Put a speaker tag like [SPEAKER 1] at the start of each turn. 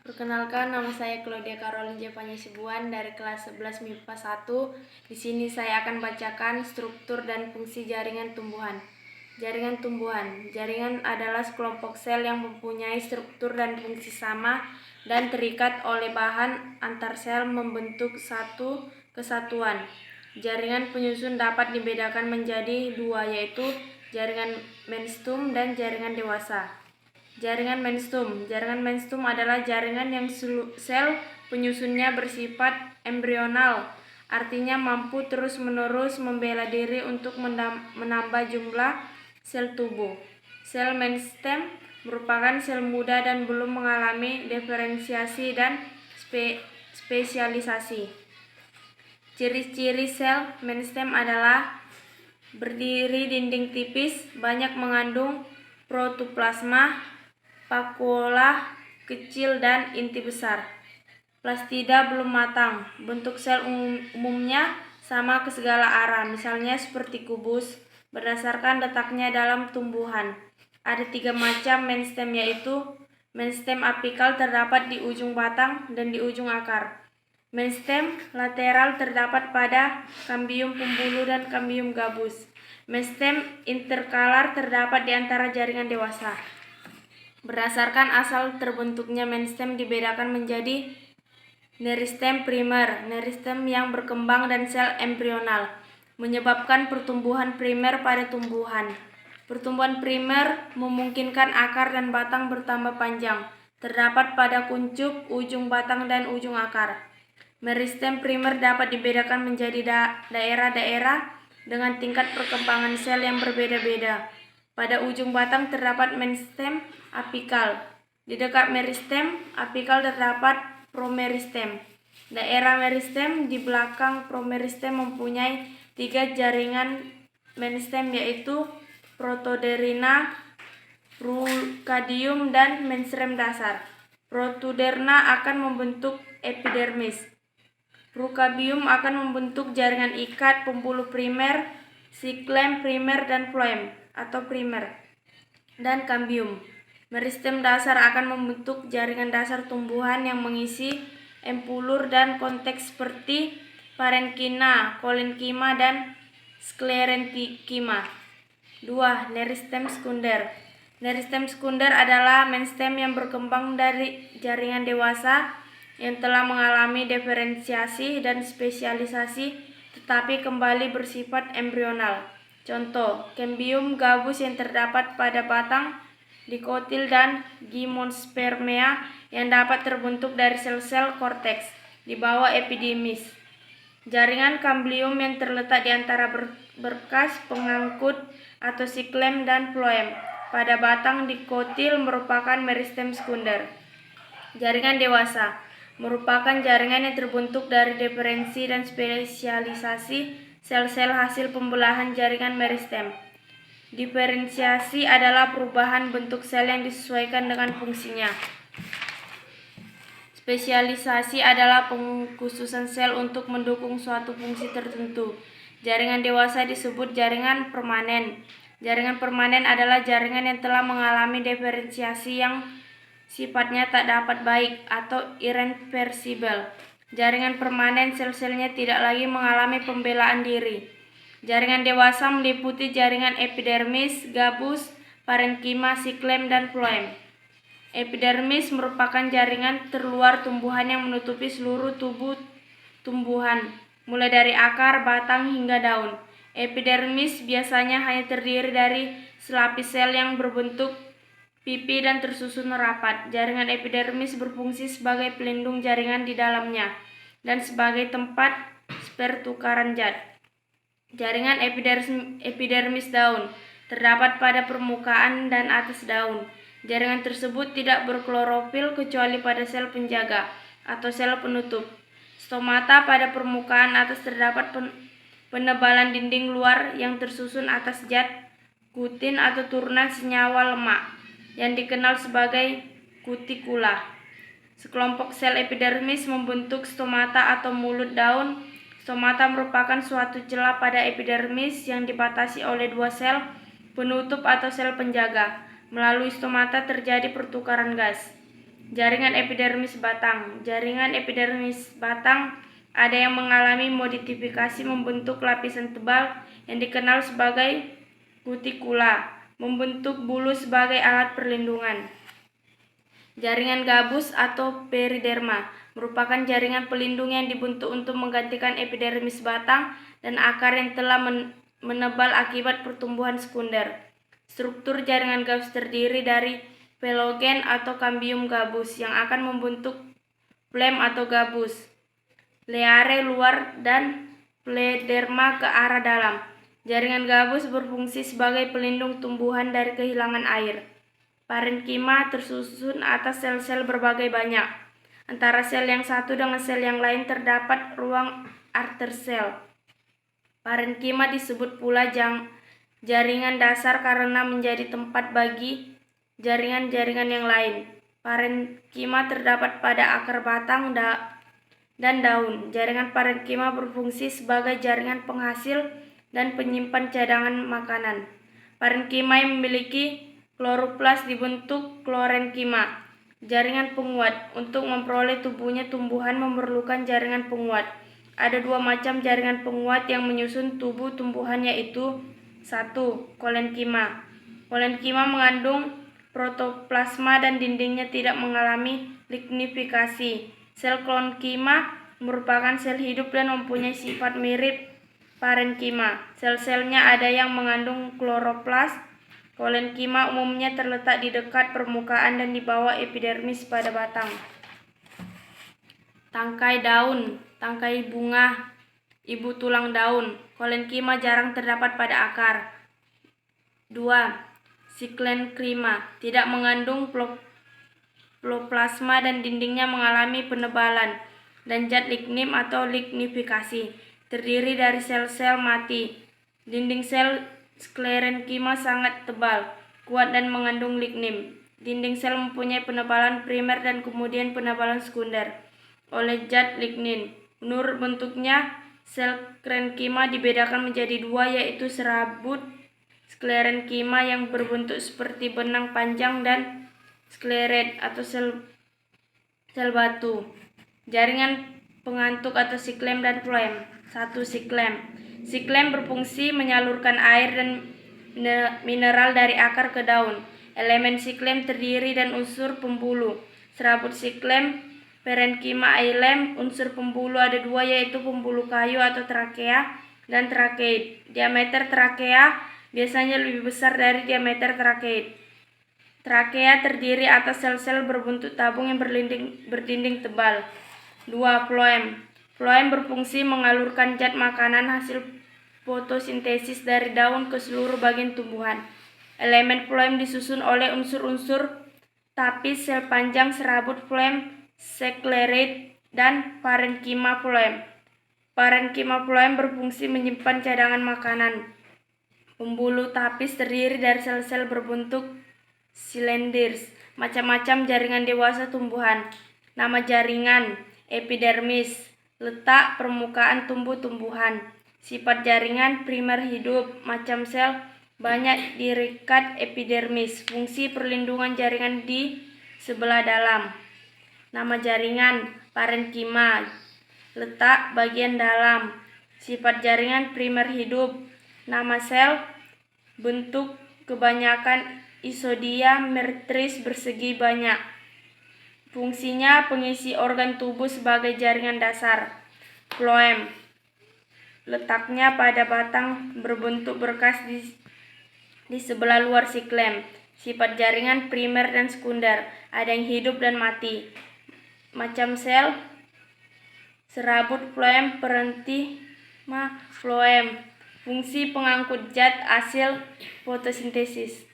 [SPEAKER 1] Perkenalkan, nama saya Claudia Caroline Jepanya Sibuan dari kelas 11 MIPA 1. Di sini saya akan bacakan struktur dan fungsi jaringan tumbuhan. Jaringan tumbuhan. Jaringan adalah sekelompok sel yang mempunyai struktur dan fungsi sama dan terikat oleh bahan antar sel membentuk satu kesatuan. Jaringan penyusun dapat dibedakan menjadi dua, yaitu jaringan menstum dan jaringan dewasa. Jaringan menstum. Jaringan menstum adalah jaringan yang sel penyusunnya bersifat embrional, artinya mampu terus-menerus membela diri untuk menambah jumlah sel tubuh. Sel menstem merupakan sel muda dan belum mengalami diferensiasi dan spesialisasi. Ciri-ciri sel menstem adalah berdiri dinding tipis, banyak mengandung protoplasma, vakuola kecil dan inti besar. Plastida belum matang. Bentuk sel umumnya sama ke segala arah, misalnya seperti kubus, berdasarkan letaknya dalam tumbuhan. Ada 3 macam menstem, yaitu menstem apikal terdapat di ujung batang dan di ujung akar. Menstem lateral terdapat pada kambium pembuluh dan kambium gabus. Menstem interkalar terdapat di antara jaringan dewasa. Berdasarkan asal terbentuknya menstem dibedakan menjadi meristem primer, meristem yang berkembang, dan sel embrional, menyebabkan pertumbuhan primer pada tumbuhan. Pertumbuhan primer memungkinkan akar dan batang bertambah panjang, terdapat pada kuncup, ujung batang, dan ujung akar. Meristem primer dapat dibedakan menjadi daerah-daerah dengan tingkat perkembangan sel yang berbeda-beda. Pada ujung batang terdapat meristem apikal. Di dekat meristem apikal terdapat promeristem. Daerah meristem di belakang promeristem mempunyai 3 jaringan menstem, yaitu protoderina, brookhadium, dan menstem dasar. Protoderina akan membentuk epidermis. Brookhadium akan membentuk jaringan ikat pembuluh primer, siklem primer dan floem atau primer, dan kambium. Meristem dasar akan membentuk jaringan dasar tumbuhan yang mengisi empulur dan konteks seperti parenkima, kolenkima, dan sklerenkima. 2. Meristem sekunder. Meristem sekunder adalah menstem yang berkembang dari jaringan dewasa yang telah mengalami diferensiasi dan spesialisasi tetapi kembali bersifat embrional. Contoh, kambium gabus yang terdapat pada batang, dikotil, dan gimnospermia yang dapat terbentuk dari sel-sel korteks di bawah epidermis. Jaringan kambium yang terletak di antara berkas pengangkut atau siklem dan floem pada batang dikotil merupakan meristem sekunder. Jaringan dewasa merupakan jaringan yang terbentuk dari diferensi dan spesialisasi sel-sel hasil pembelahan jaringan meristem. Diferensiasi adalah perubahan bentuk sel yang disesuaikan dengan fungsinya. Spesialisasi adalah pengkhususan sel untuk mendukung suatu fungsi tertentu. Jaringan dewasa disebut jaringan permanen. Jaringan permanen adalah jaringan yang telah mengalami diferensiasi yang sifatnya tak dapat baik atau irreversibel. Jaringan permanen sel-selnya tidak lagi mengalami pembelaan diri. Jaringan dewasa meliputi jaringan epidermis, gabus, parenkima, siklem, dan floem. Epidermis merupakan jaringan terluar tumbuhan yang menutupi seluruh tubuh tumbuhan, mulai dari akar, batang, hingga daun. Epidermis biasanya hanya terdiri dari selapis sel yang berbentuk pipi dan tersusun rapat. Jaringan epidermis berfungsi sebagai pelindung jaringan di dalamnya dan sebagai tempat pertukaran zat. Jaringan epidermis daun terdapat pada permukaan dan atas daun. Jaringan tersebut tidak berklorofil kecuali pada sel penjaga atau sel penutup. Stomata pada permukaan atas terdapat penebalan dinding luar yang tersusun atas zat kutin atau turunan senyawa lemak yang dikenal sebagai kutikula. Sekelompok sel epidermis membentuk stomata atau mulut daun. Stomata merupakan suatu celah pada epidermis yang dibatasi oleh 2 sel penutup atau sel penjaga. Melalui stomata terjadi pertukaran gas. Jaringan epidermis batang. Jaringan epidermis batang ada yang mengalami modifikasi membentuk lapisan tebal yang dikenal sebagai kutikula, membentuk bulu sebagai alat perlindungan. Jaringan gabus atau periderma merupakan jaringan pelindung yang dibentuk untuk menggantikan epidermis batang dan akar yang telah menebal akibat pertumbuhan sekunder. Struktur jaringan gabus terdiri dari pelogen atau kambium gabus yang akan membentuk flem atau gabus, leare luar, dan plederma ke arah dalam. Jaringan gabus berfungsi sebagai pelindung tumbuhan dari kehilangan air. Parenkima tersusun atas sel-sel berbagai banyak. Antara sel yang satu dengan sel yang lain terdapat ruang artersel. Parenkima disebut pula jaringan dasar karena menjadi tempat bagi jaringan-jaringan yang lain. Parenkima terdapat pada akar batang dan daun. Jaringan parenkima berfungsi sebagai jaringan penghasil dan penyimpan cadangan makanan. Parenkima yang memiliki kloroplas dibentuk klorenkima. Jaringan penguat. Untuk memperoleh tubuhnya tumbuhan memerlukan jaringan penguat. Ada dua macam jaringan penguat yang menyusun tubuh tumbuhan, yaitu 1. Kolenkima. Kolenkima mengandung protoplasma dan dindingnya tidak mengalami lignifikasi. Sel kolenkima merupakan sel hidup dan mempunyai sifat mirip parenkima. Sel-selnya ada yang mengandung kloroplas. Kolenkima umumnya terletak di dekat permukaan dan di bawah epidermis pada batang. Tangkai daun, tangkai bunga, ibu tulang daun. Kolenkima jarang terdapat pada akar. 2. Siklenkima tidak mengandung ploplasma dan dindingnya mengalami penebalan dan zat lignin atau lignifikasi. Terdiri dari sel-sel mati. Dinding sel sklerenkima sangat tebal, kuat dan mengandung lignin. Dinding sel mempunyai penebalan primer dan kemudian penebalan sekunder oleh zat lignin. Menurut bentuknya, sel sklerenkima dibedakan menjadi dua, yaitu serabut sklerenkima yang berbentuk seperti benang panjang dan sklerat atau sel batu. Jaringan pengantuk atau siklem dan floem. 1. Siklem. Siklem berfungsi menyalurkan air dan mineral dari akar ke daun. Elemen siklem terdiri dan unsur pembuluh. Serabut siklem parenkima ailem. Unsur pembuluh ada dua, yaitu pembuluh kayu atau trakea dan trakeid. Diameter trakea biasanya lebih besar dari diameter trakeid. Trakea terdiri atas sel-sel berbentuk tabung yang berdinding tebal. 2. Floem. Floem berfungsi mengalurkan zat makanan hasil fotosintesis dari daun ke seluruh bagian tumbuhan. Elemen floem disusun oleh unsur-unsur tapis sel panjang serabut floem, sklerat, dan parenkima floem. Parenkima floem berfungsi menyimpan cadangan makanan. Pembuluh tapis terdiri dari sel-sel berbentuk silindris. Macam-macam jaringan dewasa tumbuhan. Nama jaringan: epidermis. Letak permukaan tumbuh-tumbuhan. Sifat jaringan: primer hidup. Macam sel: banyak dirikat epidermis. Fungsi perlindungan jaringan di sebelah dalam. Nama jaringan: parenkima. Letak bagian dalam. Sifat jaringan: primer hidup. Nama sel: bentuk kebanyakan isodia metris bersegi banyak. Fungsinya pengisi organ tubuh sebagai jaringan dasar. Floem. Letaknya pada batang berbentuk berkas di sebelah luar siklem. Sifat jaringan primer dan sekunder. Ada yang hidup dan mati. Macam sel: serabut floem, parenkima floem. Fungsi pengangkut zat hasil fotosintesis.